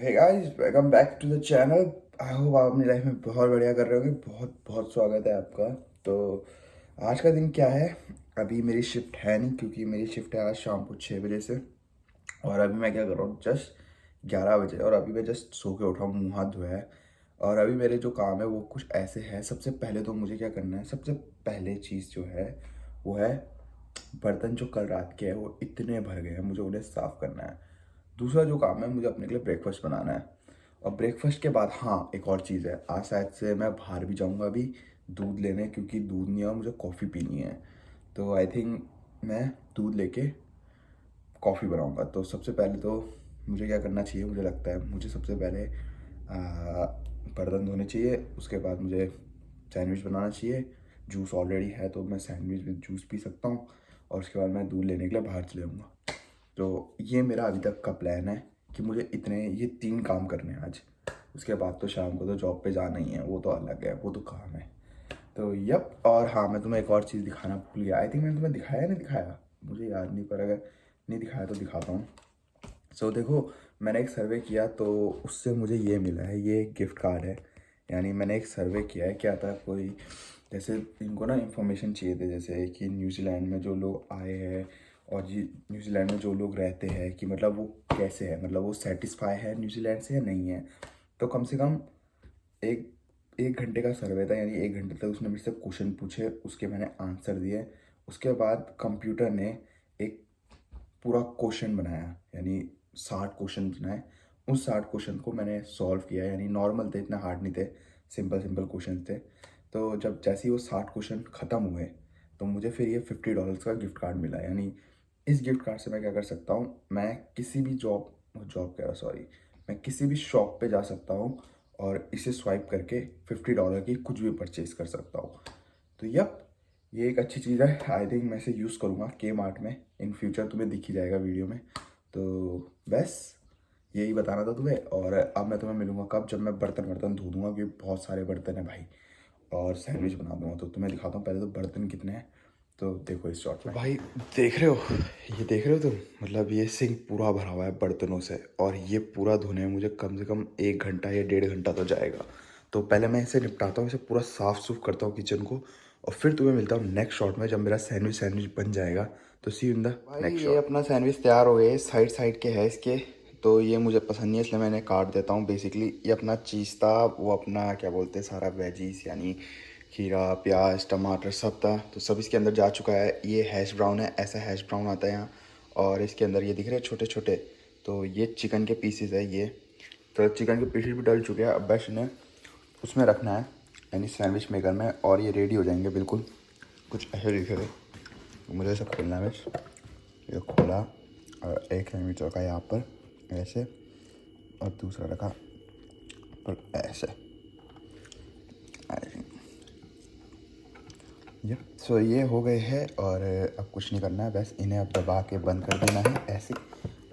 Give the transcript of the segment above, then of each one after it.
Hey guys, welcome back to the channel. I hope आप अपनी life में बहुत बढ़िया कर रहे होंगे। बहुत बहुत स्वागत है आपका। तो आज का दिन क्या है? अभी मेरी शिफ्ट है नहीं, क्योंकि मेरी शिफ्ट है आज शाम को 6 बजे से। और अभी मैं क्या कर रहा हूँ, जस्ट 11 बजे, और अभी मैं जस्ट सो के उठा हूँ, मुँह हाथ धोया है। और अभी मेरे जो काम है वो कुछ ऐसे है। सबसे पहले तो मुझे क्या करना है, सबसे पहले चीज़ जो है वो है बर्तन जो कल रात के हैं वो इतने भर गए हैं, मुझे उन्हें साफ़ करना है। दूसरा जो काम है, मुझे अपने के लिए ब्रेकफास्ट बनाना है। और ब्रेकफास्ट के बाद हाँ, एक और चीज़ है, आज शायद से मैं बाहर भी जाऊँगा अभी दूध लेने, क्योंकि दूध नहीं है और मुझे कॉफ़ी पीनी है। तो आई थिंक मैं दूध लेके कॉफ़ी बनाऊँगा। तो सबसे पहले तो मुझे क्या करना चाहिए, मुझे लगता है मुझे सबसे पहले बर्तन धोने चाहिए। उसके बाद मुझे सैंडविच बनाना चाहिए। जूस ऑलरेडी है तो मैं सैंडविच विद जूस पी सकता हूँ। और उसके बाद मैं दूध लेने के लिए बाहर चले जाऊँगा। तो ये मेरा अभी तक का प्लान है कि मुझे ये 3 काम करने हैं आज। उसके बाद तो शाम को तो जॉब पे जाना ही है, वो तो अलग है, वो तो काम है। तो यप। और हाँ, मैं तुम्हें एक और चीज़ दिखाना भूल गया। आई थिंक मैंने तुम्हें दिखाया नहीं दिखाया, मुझे याद नहीं, पर अगर नहीं दिखाया तो दिखाता हूँ। सो देखो, मैंने एक सर्वे किया तो उससे मुझे ये मिला है, ये एक गिफ्ट कार्ड है। यानी मैंने एक सर्वे किया है, क्या था, कोई जैसे इनको ना इन्फॉर्मेशन चाहिए थे, जैसे कि न्यूजीलैंड में जो लोग आए हैं और जी न्यूजीलैंड में जो लोग रहते हैं, कि मतलब वो कैसे है, मतलब वो सेटिस्फाई है न्यूजीलैंड से या नहीं है। तो कम से कम एक 1 घंटे का सर्वे था, यानी 1 घंटे तक उसने मेरे से क्वेश्चन पूछे, उसके मैंने आंसर दिए। उसके बाद कंप्यूटर ने एक पूरा क्वेश्चन बनाया, यानी 60 क्वेश्चन बनाए। उस 60 क्वेश्चन को मैंने सॉल्व किया, यानी नॉर्मल थे, इतना हार्ड नहीं थे, सिंपल सिंपल क्वेश्चन थे। तो जब जैसे ही वो 60 क्वेश्चन ख़त्म हुए तो मुझे फिर ये $50 का गिफ्ट कार्ड मिला। यानी इस गिफ्ट कार्ड से मैं क्या कर सकता हूँ, मैं किसी भी जॉब जॉब कह रहा, सॉरी, मैं किसी भी शॉप पे जा सकता हूँ और इसे स्वाइप करके $50 की कुछ भी परचेज कर सकता हूँ। तो यप, ये एक अच्छी चीज़ है। आई थिंक मैं इसे यूज़ करूँगा के मार्ट में, इन फ्यूचर तुम्हें दिख ही जाएगा वीडियो में। तो बस यही बताना था तुम्हें। और अब मैं तुम्हें मिलूँगा कब, जब मैं बर्तन वर्तन धो दूँगा, क्योंकि बहुत सारे बर्तन हैं भाई। और सैंडविच बना दूँगा। तो तुम्हें दिखाता हूँ पहले तो बर्तन कितने हैं। तो देखो इस शॉट में भाई, देख रहे हो, ये देख रहे हो तुम, मतलब ये सिंक पूरा भरा हुआ है बर्तनों से। और ये पूरा धोने में मुझे कम से कम 1 घंटा या 1.5 घंटा तो जाएगा। तो पहले मैं इसे निपटाता हूँ, इसे पूरा साफ़ सुफ करता हूँ किचन को। और फिर तुम्हें मिलता हूँ नेक्स्ट शॉट में, जब मेरा सैंडविच बन जाएगा। तो see you in the next shot. ये अपना सैंडविच तैयार हो गए, साइड साइड के है इसके। तो ये मुझे पसंद नहीं है, इसलिए मैंने काट देता हूँ। बेसिकली ये अपना चीज़ था, वो अपना क्या बोलते हैं, सारा वेजीज, यानी खीरा, प्याज, टमाटर सब था, तो सब इसके अंदर जा चुका है। ये हैश ब्राउन है, ऐसा हैश ब्राउन आता है यहाँ। और इसके अंदर ये दिख रहे हैं छोटे छोटे, तो ये चिकन के पीसेस है ये। तो चिकन के पीसेस भी डल चुके हैं, अब बस इन्हें उसमें रखना है, यानी सैंडविच मेकर में, और ये रेडी हो जाएंगे बिल्कुल। कुछ ऐसे दिख रहे। तो मुझे सब खोलना है बस। ये खोला और एक सैंडविच रखा यहाँ पर ऐसे, और दूसरा रखा पर ऐसे। ये सो ये हो गए हैं, और अब कुछ नहीं करना है, बस इन्हें अब दबा के बंद कर देना है ऐसे।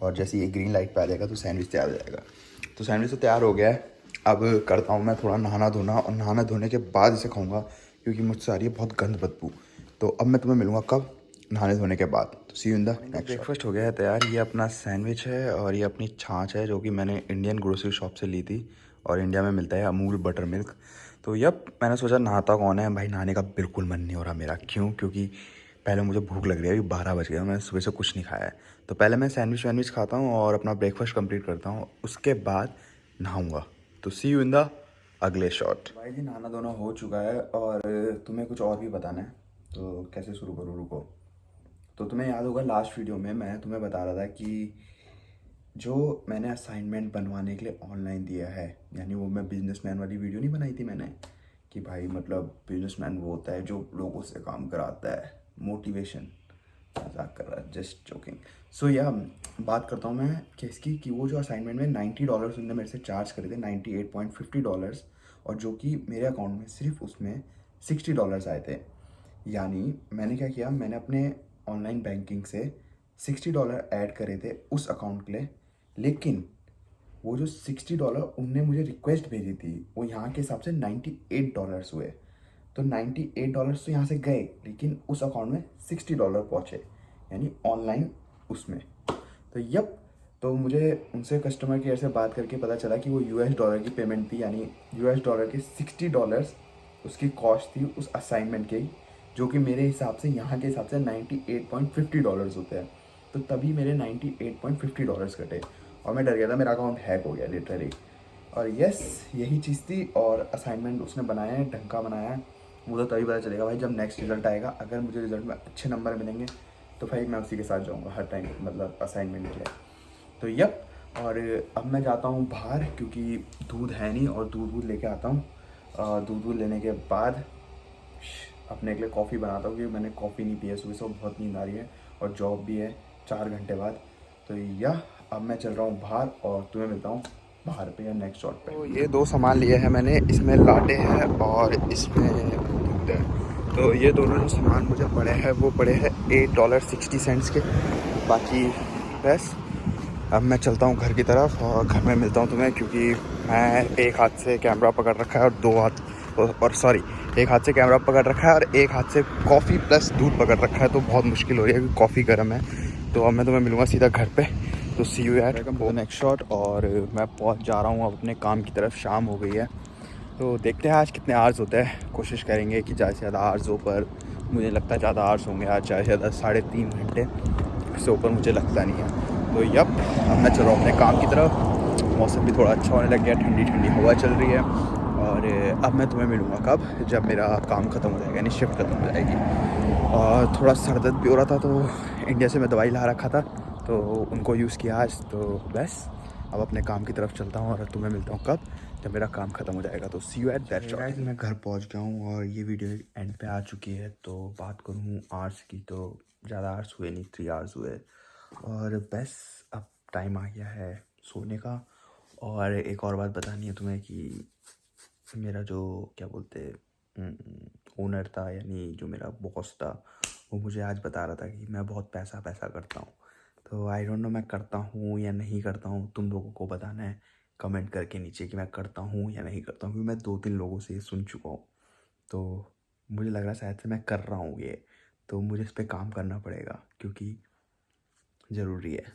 और जैसे ये ग्रीन लाइट पे आ जाएगा तो सैंडविच तैयार हो जाएगा। तो सैंडविच तो तैयार हो गया है। अब करता हूँ मैं थोड़ा नहाना धोना, और नहाना धोने के बाद इसे खाऊंगा, क्योंकि मुझसे आ रही है बहुत गंद बदबू। तो अब मैं तुम्हें मिलूँगा कब, नहाने धोने के बाद। तो see you in the next. Breakfast हो गया है तैयार। ये अपना सैंडविच है, और ये अपनी छाछ है, जो कि मैंने इंडियन ग्रोसरी शॉप से ली थी, और इंडिया में मिलता है अमूल बटर मिल्क। तो यप, मैंने सोचा नहाता कौन है भाई, नहाने का बिल्कुल मन नहीं हो रहा मेरा। क्यों? क्योंकि पहले मुझे भूख लग रही है, अभी 12 बज गया, मैंने सुबह से कुछ नहीं खाया है। तो पहले मैं सैंडविच वैंडविच खाता हूँ और अपना ब्रेकफास्ट कंप्लीट करता हूँ, उसके बाद नहाऊँगा। तो सी यू इन द अगले शॉट। भाई जी, नहाना धोना हो चुका है, और तुम्हें कुछ और भी बताना है। तो कैसे शुरू करूँ, रुको। तो तुम्हें याद होगा लास्ट वीडियो में मैं तुम्हें बता रहा था कि जो मैंने असाइनमेंट बनवाने के लिए ऑनलाइन दिया है, यानी वो मैं बिजनेसमैन वाली वीडियो नहीं बनाई थी मैंने, कि भाई मतलब बिजनेसमैन वो होता है जो लोगों से काम कराता है, मोटिवेशन। मजाक कर रहा है, जस्ट जोकिंग। सो या बात करता हूँ मैं कि इसकी, कि वो जो असाइनमेंट में $90 उन्होंने मेरे से चार्ज करे थे, $98.50। और जो कि मेरे अकाउंट में सिर्फ उसमें $60 आए थे। यानी मैंने क्या किया, मैंने अपने ऑनलाइन बैंकिंग से $60 ऐड करे थे उस अकाउंट के लिए। लेकिन वो जो $60 उनने मुझे रिक्वेस्ट भेजी थी, वो यहाँ के हिसाब से $98 हुए। तो $98 तो यहाँ से गए, लेकिन उस अकाउंट में $60 पहुँचे, यानी ऑनलाइन उसमें। तो यप, तो मुझे उनसे कस्टमर केयर से बात करके पता चला कि वो $US की पेमेंट थी, यानी $US के $60 उसकी कॉस्ट थी उस असाइनमेंट की, जो कि मेरे हिसाब से यहाँ के हिसाब से $98.50 होते हैं। तो तभी मेरे $98.50 कटे और मैं डर गया था, मेरा अकाउंट हैक हो गया लिटरली। और यस, यही चीज़ थी। और असाइनमेंट उसने बनाया है, ढंग का बनाया है। वो तो तभी पता चलेगा भाई जब नेक्स्ट रिजल्ट आएगा। अगर मुझे रिजल्ट में अच्छे नंबर मिलेंगे तो भाई मैं उसी के साथ जाऊँगा हर टाइम, मतलब असाइनमेंट के लिए। तो यप। और अब मैं जाता हूँ बाहर क्योंकि दूध है नहीं, और दूध लेके आता हूँ। दूध लेने के बाद अपने के लिए कॉफ़ी बनाता हूँ क्योंकि मैंने कॉफ़ी नहीं पी है सुबह से, बहुत नींद आ रही है और जॉब भी है 4 घंटे बाद। तो यह अब मैं चल रहा हूँ बाहर और तुम्हें मिलता हूँ बाहर पे या नेक्स्ट शॉट पे। तो ये 2 सामान लिए हैं मैंने, इसमें लाटे हैं और इसमें दूध है। तो ये दोनों जो सामान मुझे पड़े हैं वो पड़े हैं $8.60 के। बाकी बस अब मैं चलता हूँ घर की तरफ और घर में मिलता हूँ तुम्हें, क्योंकि मैं एक हाथ से कैमरा पकड़ रखा है और दो हाथ और सॉरी एक हाथ से कैमरा पकड़ रखा है और एक हाथ से कॉफ़ी प्लस दूध पकड़ रखा है, तो बहुत मुश्किल हो रही है क्योंकि कॉफ़ी गर्म है। तो अब मैं तुम्हें मिलूँगा सीधा घर पे। तो see you eight next shot. और मैं पहुँच जा रहा हूँ अब अपने काम की तरफ, शाम हो गई है। तो देखते हैं आज कितने आवर्स होते हैं, कोशिश करेंगे कि ज़्यादा से ज़्यादा आवर्स हो, पर मुझे लगता है ज़्यादा आवर्स होंगे आज, ज़्यादा से ज़्यादा 3.5 घंटे से ऊपर मुझे लगता नहीं है। तो यप, अब मैं चल रहा हूँ अपने काम की तरफ। मौसम भी थोड़ा अच्छा होने लग गया, ठंडी ठंडी हवा चल रही है। और अब मैं तुम्हें मिलूँगा कब, जब मेरा काम ख़त्म हो जाएगा, यानी शिफ्ट ख़त्म हो जाएगी। और थोड़ा सर दर्द भी हो रहा था, तो इंडिया से मैं दवाई ला रखा था, तो उनको यूज़ किया आज। तो बस अब अपने काम की तरफ चलता हूँ और तुम्हें मिलता हूँ कब, जब मेरा काम ख़त्म हो जाएगा। तो see you at that shot. मैं घर पहुँच गया हूँ और ये वीडियो एंड पे आ चुकी है। तो बात करूँ आवर्स की, तो ज़्यादा आवर्स हुए नहीं, 3 आवर्स हुए। और बस अब टाइम आ गया है सोने का। और एक और बात बतानी है तुम्हें कि मेरा जो क्या बोलते ओनर था, यानी जो मेरा बॉस था, वो मुझे आज बता रहा था कि मैं बहुत पैसा पैसा करता हूँ। तो आई डोंट नो मैं करता हूँ या नहीं करता हूँ, तुम लोगों को बताना है कमेंट करके नीचे कि मैं करता हूँ या नहीं करता हूँ, क्योंकि मैं 2-3 लोगों से ये सुन चुका हूँ। तो मुझे लग रहा है शायद से मैं कर रहा हूँ ये, तो मुझे इस पर काम करना पड़ेगा क्योंकि ज़रूरी है।